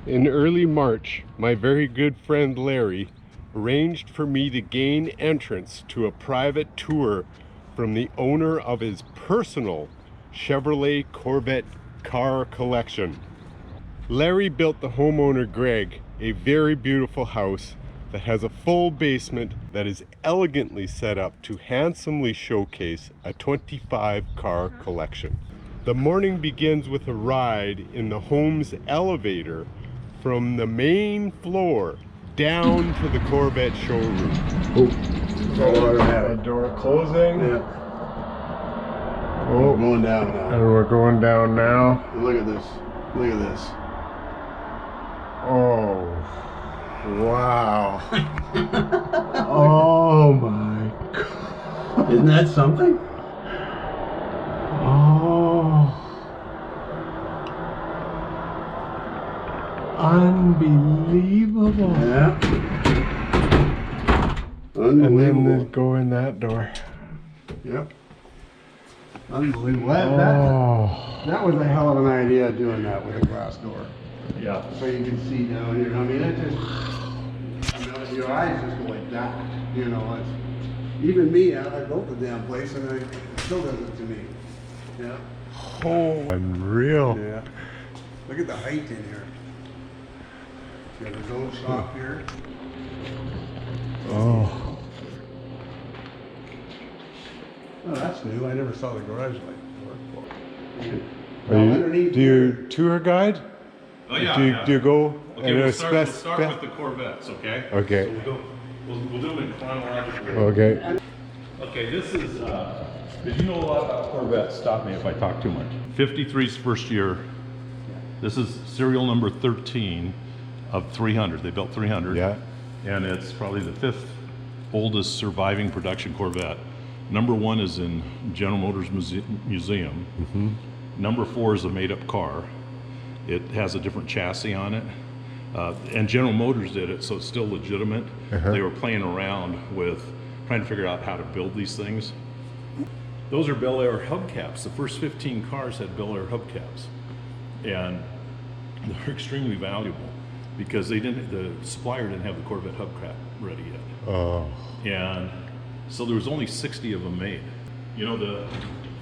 In early March, my very good friend Larry arranged for me to gain entrance to a private tour from the owner of his personal Chevrolet Corvette car collection. Larry built the homeowner Greg a very beautiful house that has a full basement that is elegantly set up to handsomely showcase a 25 car collection. The morning begins with a ride in the home's elevator from the main floor down to the Corvette showroom. Oh, door closing. Yeah. Oh, We're going down now. and we're going down now. Look at this. Look at this. Oh, wow. Oh my God. Isn't that something? Oh. Unbelievable. Yeah. And then they Unbelievable. go in that door. Yep. Unbelievable. Oh. That was a hell of an idea doing that with a glass door. Yeah. So you can see down here. I mean, it just, I mean, your eyes just go like that. You know, it's, even me, I built the damn place and it still does it to me. Yeah. Oh, unreal. Yeah. Look at the height in here. You have his own shop here. Oh. Oh, that's new. I never saw the garage light before. Do you tour guide? Oh yeah. Do you go Okay, and we'll start with the Corvettes, okay? Okay. So we'll do them in chronological order. Okay. Okay, this is, did you know a lot about Corvettes? Stop me if I talk too much. 53's first year. This is serial number 13 of 300. They built 300. Yeah. And it's probably the 5th oldest surviving production Corvette. Number 1 is in General Motors Museum. Mm-hmm. Number 4 is a made-up car. It has a different chassis on it. And General Motors did it, so it's still legitimate. Uh-huh. They were playing around with trying to figure out how to build these things. Those are Bel Air hubcaps. The first 15 cars had Bel Air hubcaps. And they're extremely valuable because the supplier didn't have the Corvette hubcap ready yet. Oh. And so there was only 60 of them made. You know, the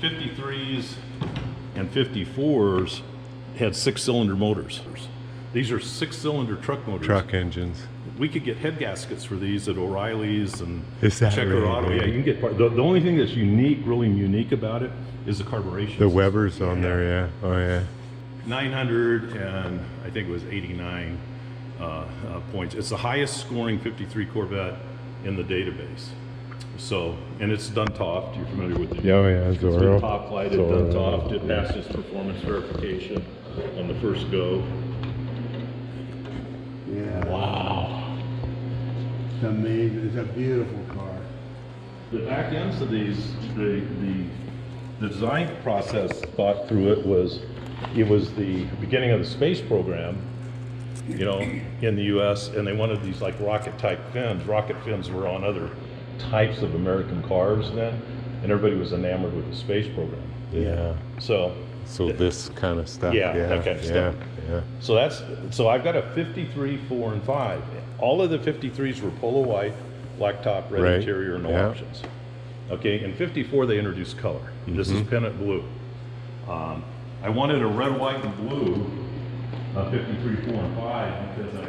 53s and 54s had 6-cylinder motors. These are 6-cylinder truck motors. Truck engines. We could get head gaskets for these at O'Reilly's and Is that Checker really Auto. big? Yeah, you can get part. The only thing that's unique, really unique about it is the carburation. The Weber's on there, yeah. Oh, yeah. 900 and I think it was 89 points. It's the highest scoring 53 Corvette in the database. So, and it's Duntov. You're familiar with it? Oh, yeah, It's been Zorro. top flighted Zorro. Duntov. It passed its performance verification on the first go. Yeah. Wow. It's amazing. It's a beautiful car. The back ends of these, the design process thought through it was the beginning of the space program, you know, in the US, and they wanted these like rocket type fins. Rocket fins were on other types of American cars then, and everybody was enamored with the space program. Yeah. So this kind of stuff. Yeah, that kind of stuff. Yeah. So I've got a 53, 4, and 5. All of the 53s were polo white, black top, red Right. interior, no Yeah. options. Okay, in 54 they introduced color. This is pennant blue. I wanted a red, white, and blue 53, 4, and 5 because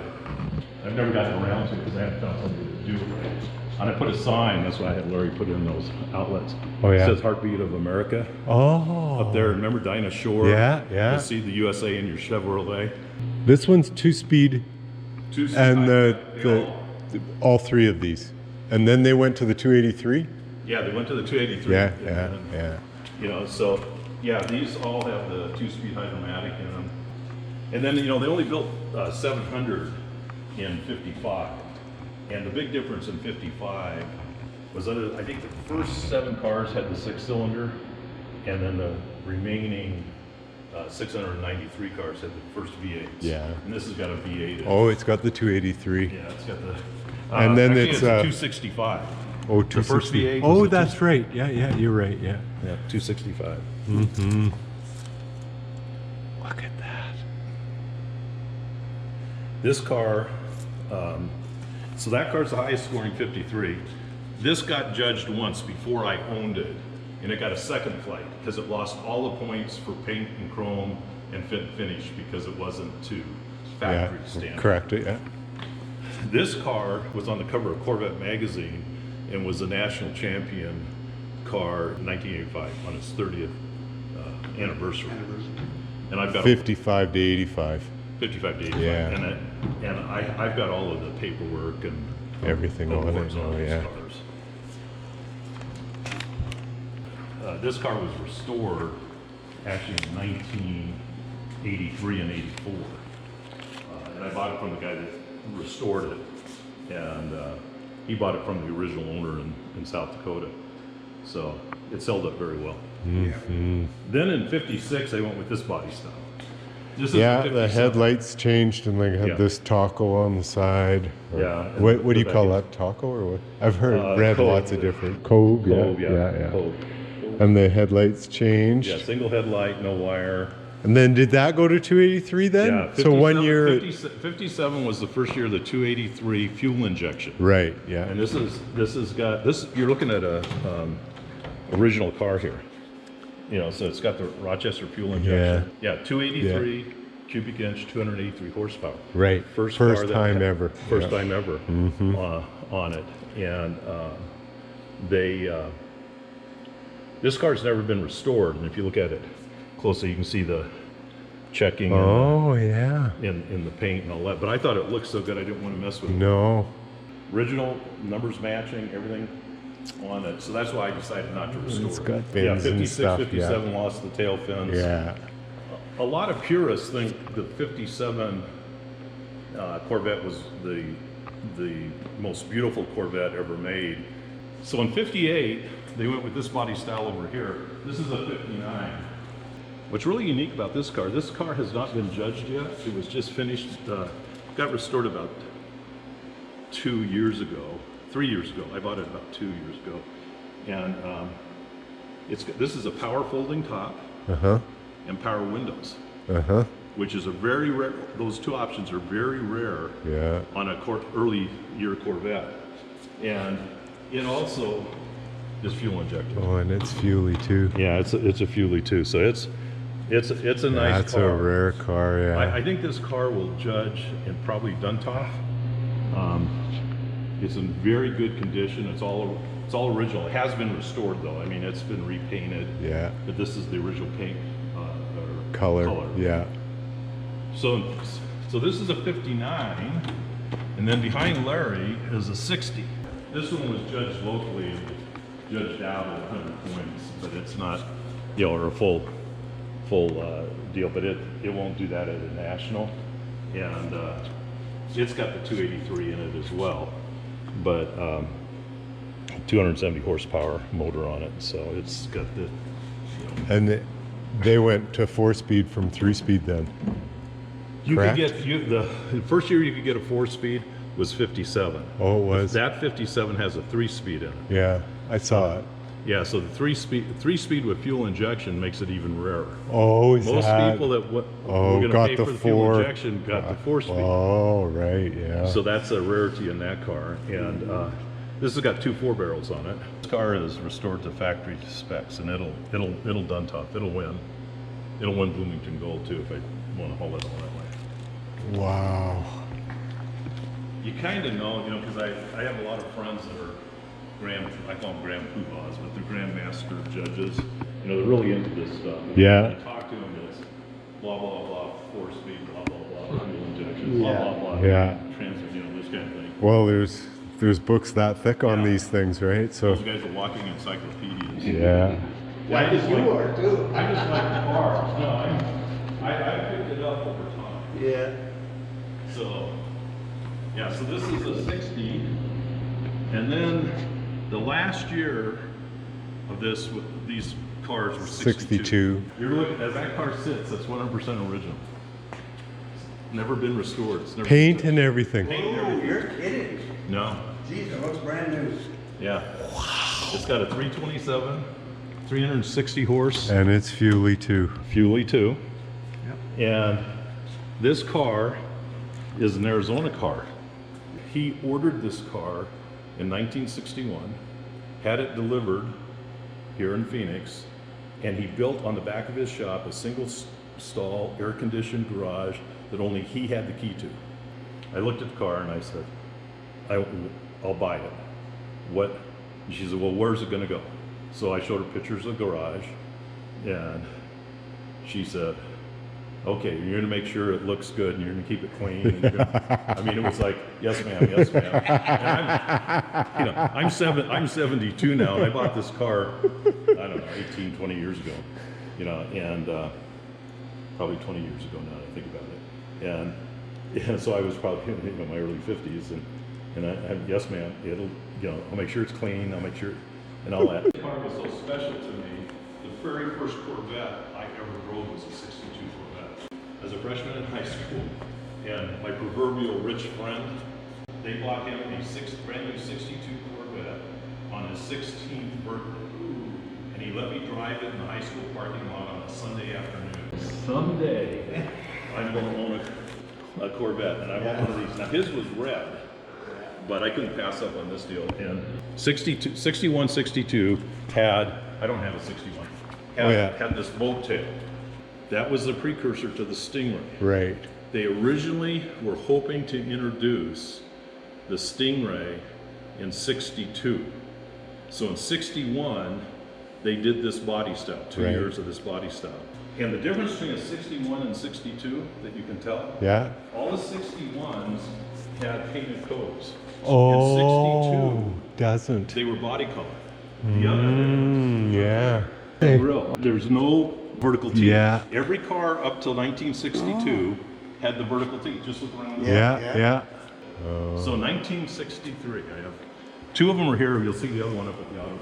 I've never gotten around to it because I haven't found somebody to do it right. And I put a sign, that's why I had Larry put in those outlets. Oh, yeah. It says Heartbeat of America. Oh. Up there, remember Dinah Shore? Yeah, yeah. You see the USA in your Chevrolet. This one's 2-speed, and the all 3 of these. And then they went to the 283? yeah, they went to the 283. Yeah, and, yeah. You know, so yeah, these all have the 2-speed Hydromatic in them. And then, you know, they only built 700 in 55. And the big difference in 55 was that I think the first 7 cars had the 6-cylinder, and then the remaining 693 cars had the first V8s. Yeah. And this has got a V8. Oh, it's got the 283. Yeah, it's got the. And then actually, it's, a 265. Oh, The first 260. V8 Oh, was a that's right. Yeah, you're right. Yeah. Yeah, 265. Mm-hmm. Look at that. This car, so that car's the highest scoring 53. This got judged once before I owned it, and it got a second flight because it lost all the points for paint and chrome and fit and finish because it wasn't to factory standard. Correct it, yeah. This car was on the cover of Corvette magazine and was a national champion car in 1985 on its 30th anniversary. And I've got 55 to 85. 55 to 85. Yeah. And I've got all of the paperwork and Everything on it. awards on Oh, these yeah. cars. This car was restored actually in 1983 and 84. And I bought it from the guy that restored it. And he bought it from the original owner in South Dakota. So it sold up very well. Mm-hmm. Then in 56, I went with this body style. This is Yeah, the the 57. headlights changed and like had Yeah. this taco on the side. Or- Yeah, What do you the call back- that? Taco or what? I've heard read Cove. lots of different. Cove, yeah. Cove, yeah. Cove. And the headlights changed. Yeah, single headlight, no wire. And then did that go to 283 then? Yeah, So 1 year. 57 was the first year of the 283 fuel injection. Right, yeah. And this has got this. You're looking at a original car here. You know, so it's got the Rochester fuel injection. Yeah, 283 cubic inch, 283 horsepower. Right. Car that time had- ever. First Yeah. time ever on it, and this car's never been restored. And if you look at it closely, you can see the checking Oh, yeah. in the paint and all that. But I thought it looked so good, I didn't want to mess with it. No. Original numbers matching, everything on it. So that's why I decided not to restore It's it. got Yeah, fins and 56, stuff, 57 lost the tail fins. Yeah. A lot of purists think the 57 Corvette was the most beautiful Corvette ever made. So in 58, they went with this body style over here. This is a 59. What's really unique about this car has not been judged yet. It was just finished, got restored about 2 years ago, 3 years ago. I bought it about 2 years ago. And this is a power folding top Uh-huh. and power windows, Uh-huh. which is a very rare, those two options are very rare Yeah. on a early year Corvette. And it also is fuel injected. Oh, and it's fuely too. Yeah, it's a fuely too. So it's a nice That's car. a rare car, yeah. I think this car will judge in probably Duntov. It's in very good condition. It's all original. It has been restored though. I mean, it's been repainted. Yeah. But this is the original paint or Color. Yeah. So this is a 59, and then behind Larry is a 60. This one was judged locally, and judged out at 100 points, but it's not, or a full deal. But it won't do that at a national, and it's got the 283 in it as well, but 270 horsepower motor on it, so it's got the. And they went to 4-speed from 3-speed then. You Correct? could get the first year you could get a 4-speed was 57. Oh, it was? That 57 has a 3-speed in it. Yeah, I saw it. Yeah, so the 3-speed with fuel injection makes it even rarer. Oh, is Most that? people that were Oh, going to got pay the for the fuel 4. injection got the 4-speed. Oh, right, yeah. So that's a rarity in that car. And this has got 2 4-barrels on it. This car is restored to factory specs, and it'll done tough. It'll win. It'll win Bloomington Gold too if I want to haul it all that way. Wow. You kind of know, because I have a lot of friends that are I call them Grand Poobahs, but they're Grandmaster judges. They're really into this stuff. Yeah. When you talk to them, it's blah, blah, blah, 4-speed, blah, blah, blah, fuel injection, blah, blah, blah. Yeah. Transfer, this kind of thing. Well, there's books that thick on Yeah. these things, right? So, Those guys are walking encyclopedias. yeah. I just You like, are too. I just like the cars. No, I picked it up over time. Yeah. So, yeah, so this is a 60. And then the last year of these cars were 62. You're looking, as that car sits, that's 100% original. Never been restored. It's never Paint been and everything. Paint and Oh, everything. you're kidding. No. Geez, it looks brand new. Yeah. Wow. It's got a 327, 360 horse. And it's fuely too. Fuely too. And this car, is an Arizona car. He ordered this car in 1961, had it delivered here in Phoenix, and he built on the back of his shop a single stall, air-conditioned garage that only he had the key to. I looked at the car and I said, I'll buy it. What? And she said, well, where's it gonna go? So I showed her pictures of the garage, and she said, okay, you're gonna make sure it looks good and you're gonna keep it clean. And I mean, it was like, yes ma'am, yes ma'am. And I'm 72 now, and I bought this car, I don't know, 18, 20 years ago, and probably 20 years ago now that I think about it. And so I was probably in my early 50s, and I yes ma'am, it'll, I'll make sure it's clean, I'll make sure, and all that. The car was so special to me. The very first Corvette I ever drove was a 62 Corvette. As a freshman in high school, and my proverbial rich friend, they bought him a brand new 62 Corvette on his 16th birthday. And he let me drive it in the high school parking lot on a Sunday afternoon. Someday, I'm going to own a Corvette, and I want one of these. Now his was red, but I couldn't pass up on this deal. And 61, 62 had, I don't have a 61, had this boat tail. That was the precursor to the Stingray. Right. They originally were hoping to introduce the Stingray in 62. So in 61, they did this body style, 2 years of this body style. And the difference between a 61 and 62 that you can tell, all the 61s had painted coats. Oh, in 62, doesn't. they were body color. The other Grill. There's no vertical teeth. Yeah. Every car up till 1962 had the vertical teeth. Just look around. So 1963, I have two of them are here. You'll see the other one up at the auto.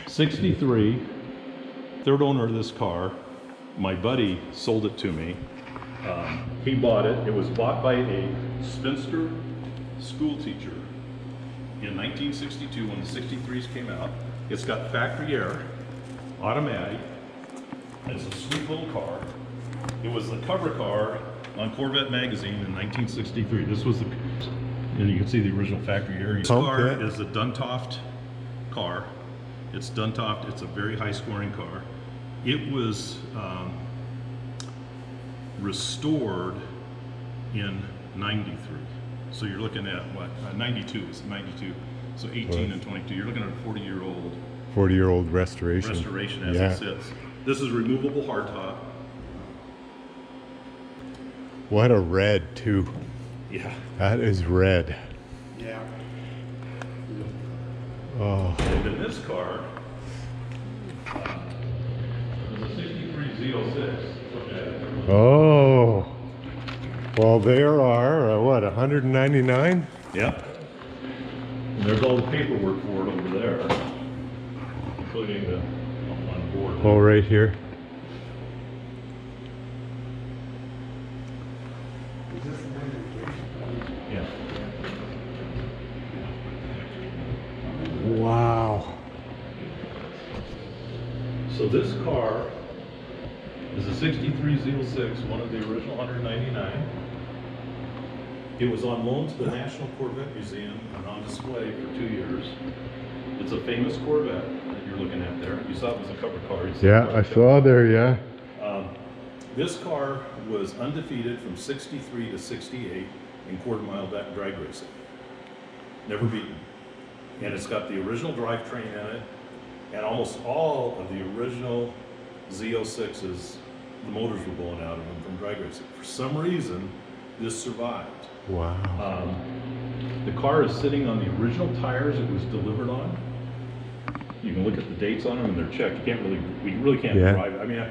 63, third owner of this car. My buddy sold it to me. He bought it. It was bought by a spinster school teacher in 1962 when the 63s came out. It's got factory air, automatic. It's a sweet little car. It was the cover car on Corvette magazine in 1963. This was the, and you can see the original factory air. This car is a Duntoft car. It's Duntoft. It's a very high scoring car. It was restored in 93. So you're looking at what? 92. It's 92. So 18 and 22. You're looking at a 40-year-old. 40-year-old restoration. Restoration as it sits. This is removable hardtop. What a red too. Yeah. That is red. Yeah. Oh. And in this car, there's a 63 Z06. Oh. Well, there are, what, 199? Yep. And there's all the paperwork for it over there, including the on board. Oh, right here. Yeah. Wow. So this car is a 63 Z06, one of the original 199. It was on loan to the National Corvette Museum and on display for 2 years. It's a famous Corvette that you're looking at there. You saw it was a cover car. Yeah, I saw there, yeah. This car was undefeated from 63 to 68 in quarter-mile drag racing. Never beaten. And it's got the original drivetrain in it, and almost all of the original Z06s, the motors were blown out of them from drag racing. For some reason, this survived. Wow. The car is sitting on the original tires it was delivered on. You can look at the dates on them and they're checked. You can't really, we really can't drive it. I mean,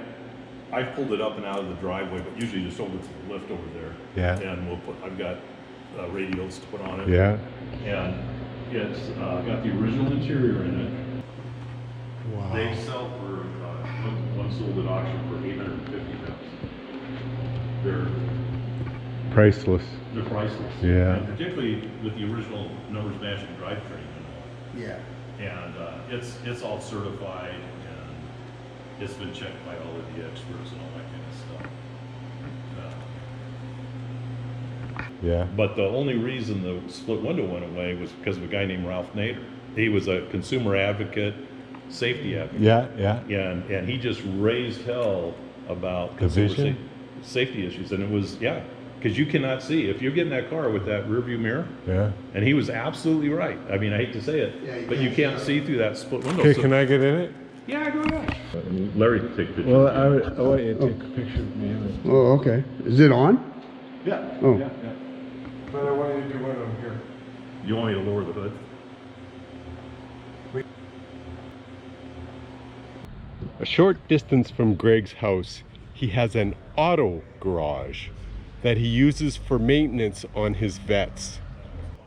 I've pulled it up and out of the driveway, but usually just over to the lift over there. Yeah. And I've got radials to put on it. Yeah. And it's got the original interior in it. Wow. They sell for, one sold at auction for $850,000. They're Priceless. They're priceless. Yeah. And particularly with the original numbers matching drivetrain. Yeah. And it's all certified and it's been checked by all of the experts and all that kind of stuff. Yeah. But the only reason the split window went away was because of a guy named Ralph Nader. He was a consumer advocate, safety advocate. Yeah, yeah. And he just raised hell about The vision? safety issues. And it was, because you cannot see. If you get in that car with that rear view mirror, Yeah. and he was absolutely right. I mean, I hate to say it, Yeah, but you can't see through that split window. Okay, So- can I get in it? Yeah, go ahead. Larry, take a picture. Well, I want you to take a picture of me in it. Oh, okay. Is it on? Yeah. Oh. Yeah. But I want you to do one on here. You want me to lower the hood? A short distance from Greg's house, he has an auto garage that he uses for maintenance on his Vettes.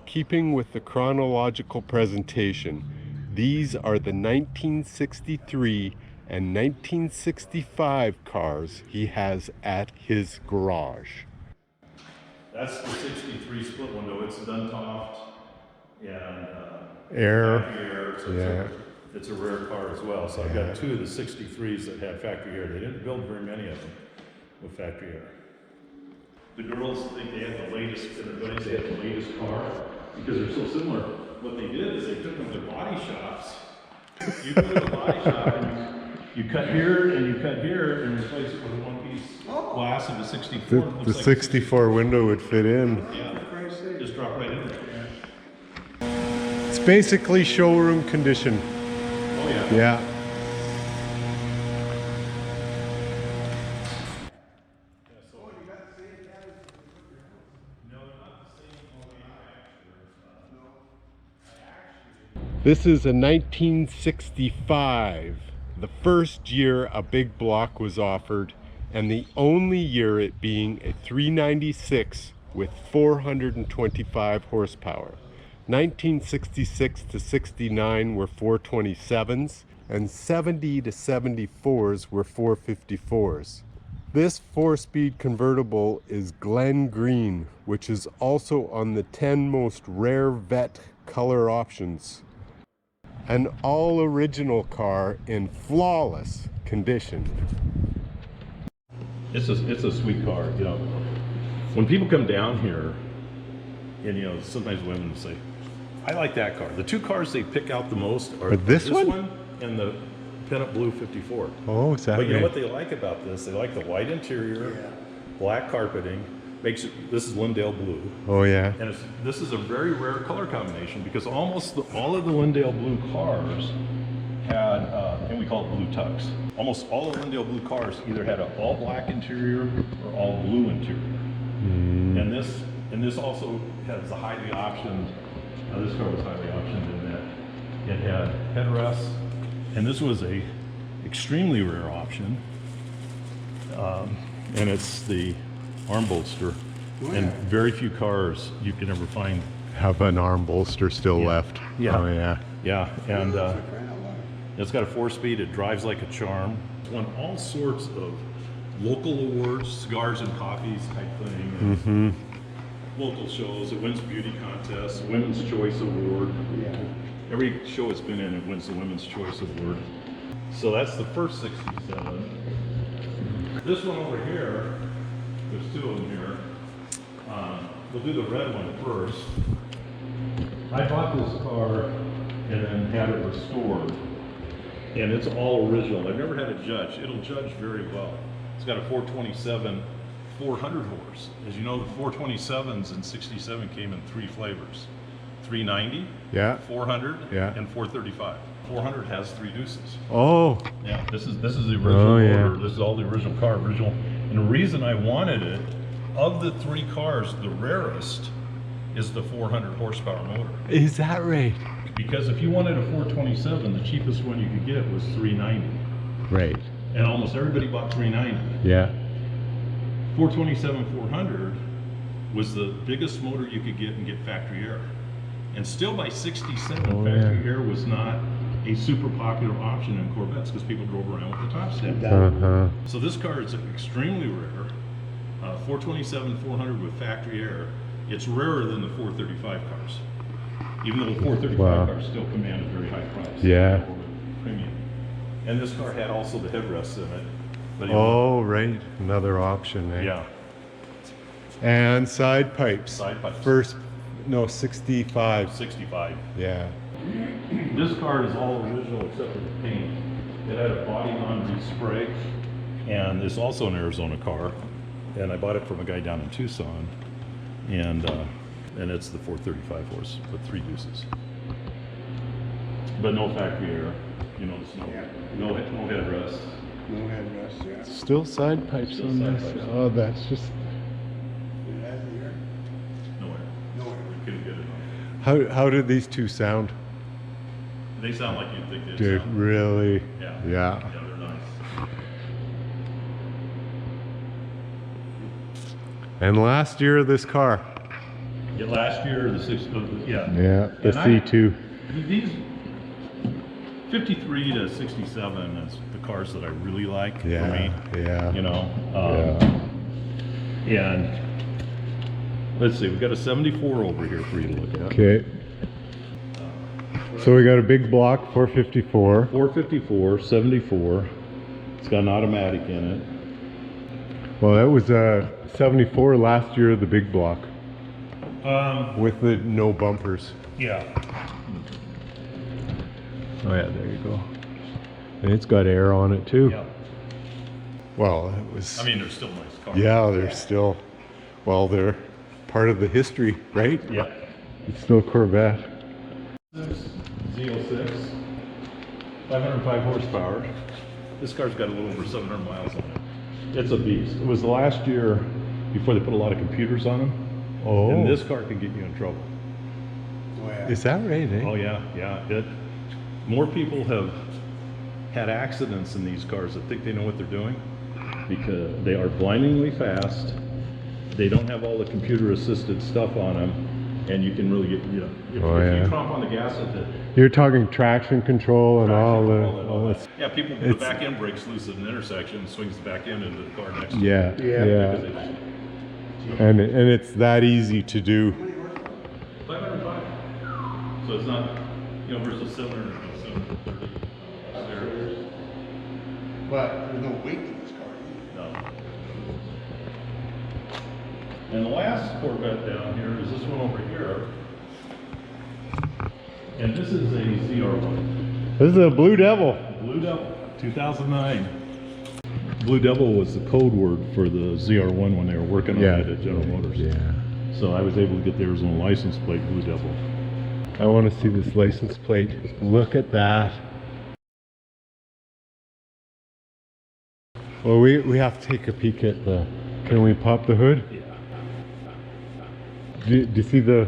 Keeping with the chronological presentation, these are the 1963 and 1965 cars he has at his garage. That's the 63 split window. It's Duntoft and Air. factory air. So Yeah. it's a rare car as well. So I've got two of the 63s that had factory air. They didn't build very many of them with factory air. The girls think they had the latest, in their buddies, they had the latest car because they're so similar. What they did is they took them to body shops. You go to a body shop and you cut here and you cut here and replace it with a one-piece glass of a 64. It The looks like 64 window would fit in. Yeah, just drop right in there. It's basically showroom condition. Oh yeah. Yeah. This is a 1965, the first year a big block was offered, and the only year it being a 396 with 425 horsepower. 1966 to 69 were 427s, and 70 to 74s were 454s. This 4-speed convertible is Glen Green, which is also on the 10 most rare Vette color options. An all-original car in flawless condition. It's a sweet car, you know. When people come down here, and you know, sometimes women say, I like that car. The two cars they pick out the most are this one? and the Pennant Blue 54. Oh, is that But you know right? what they like about this? They like the white interior, black carpeting, makes it, this is Lindale Blue. Oh, yeah. And this is a very rare color combination because almost all of the Lindale Blue cars had, and we call it blue tux. Almost all of the Lindale Blue cars either had an all black interior or all blue interior. And this also has the highly optioned, this car was highly optioned in that it had headrests, and this was a extremely rare option. And it's the arm bolster, and very few cars you can ever find. Have an arm bolster still left. Yeah. Oh, yeah. Yeah, and it's got a 4-speed. It drives like a charm. It's won all sorts of local awards, cigars and coffees type thing. And local shows. It wins beauty contests, Women's Choice Award. Every show it's been in, it wins the Women's Choice Award. So that's the first 67. This one over here, there's two of them here. We'll do the red one first. I bought this car and then had it restored. And it's all original. I've never had it judged. It'll judge very well. It's got a 427 400 horse. As you know, the 427s in 67 came in 3 flavors. 390, Yeah. 400, Yeah. and 435. 400 has 3 deuces. Oh, Yeah, this is the original Oh, yeah. motor. This is all the original car, original. And the reason I wanted it, of the 3 cars, the rarest is the 400 horsepower motor. is that right? Because if you wanted a 427, the cheapest one you could get was 390. Right. And almost everybody bought 390. Yeah. 427 400 was the biggest motor you could get and get factory air. And still by 67, Oh, factory yeah. air was not a super popular option in Corvettes because people drove around with the top step. Uh-huh. So this car is extremely rare. 427 400 with factory air. It's rarer than the 435 cars. Even though the 435 Wow. cars still command a very high price. Yeah. Premium. And this car had also the headrests in it. But Oh, right. Another option, eh? yeah. And side pipes. Side pipes. First, no, 65. 65. Yeah. This car is all original except for the paint. It had a body on spray, and it's also an Arizona car. And I bought it from a guy down in Tucson, and it's the 435 horse with 3 deuces. But no factory air, you know, no headrest. No headrest, yeah. Still side pipes Still on side this. pipes. Oh, that's just. It has the air. No air. No air. We couldn't get it on. How did these two sound? They sound like you'd think they'd Dude, sound. really? Yeah. Yeah. Yeah, they're nice. And last year of this car. Yeah, last year the yeah. Yeah, the And C2. These 53 to 67 is the cars that I really like for me. Yeah. You know. Yeah. And let's see, we've got a 74 over here for you to look at. Okay. So we got a big block 454. 454, 74. It's got an automatic in it. Well, that was a 74 last year of the big block with the no bumpers. Yeah. Oh yeah, there you go. And it's got air on it too. Yeah. Well, it was. I mean, they're still nice cars. Yeah, they're still. Well, they're part of the history, right? Yeah. It's still Corvette. Z06, 505 horsepower. This car's got a little over 700 miles on it. It's a beast. It was the last year before they put a lot of computers on them. Oh. And this car can get you in trouble. Oh, yeah. Is that right? Eh? Oh yeah, yeah. More people have had accidents in these cars that think they know what they're doing because they are blindingly fast. They don't have all the computer assisted stuff on them, and you can really get, you know, if you tromp on the gas at the You're talking traction control and all that. the. Yeah, people put the back end brakes loose at an intersection, swings the back end into the car next to Yeah, them. yeah. Because they just- And it's that easy to do. 505. So it's not, you know, versus 730. But there's no weight to this car. No. And the last Corvette down here is this one over here. And this is a ZR1. This is a Blue Devil. Blue Devil, 2009. Blue Devil was the code word for the ZR1 when they were working on it at General Motors. Yeah. So I was able to get the Arizona license plate Blue Devil. I want to see this license plate. Look at that. Well, we have to take a peek at the. Can we pop the hood? Yeah. Do you see the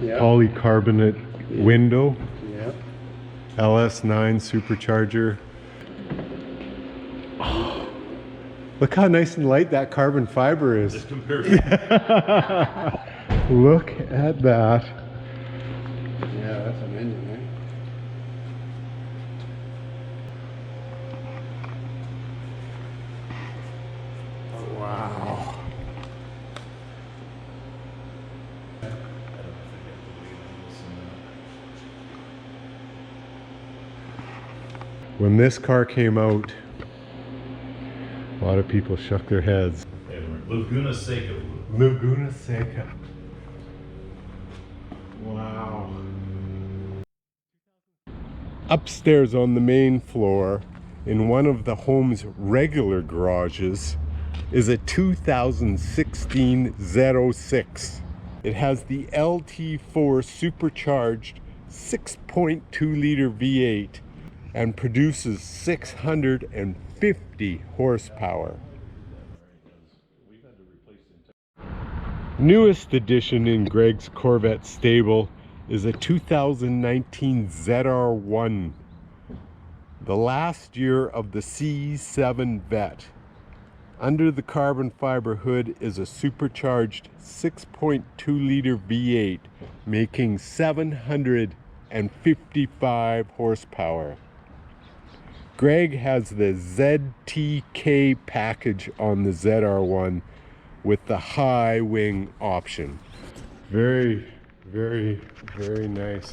Yeah. polycarbonate window? Yeah. LS9 supercharger. Oh, look how nice and light that carbon fiber is. Just compared to Look at that. Yeah, that's an engine, eh? Wow. When this car came out, a lot of people shook their heads. Laguna Seca. Laguna Seca. Wow. Upstairs on the main floor, in one of the home's regular garages, is a 2016 Z06. It has the LT4 supercharged 6.2 liter V8 and produces 650 horsepower. Newest addition in Greg's Corvette stable is a 2019 ZR1, the last year of the C7 Vet. Under the carbon fiber hood is a supercharged 6.2 liter V8 making 755 horsepower. Greg has the ZTK package on the ZR1 with the high wing option. Very, very, very nice.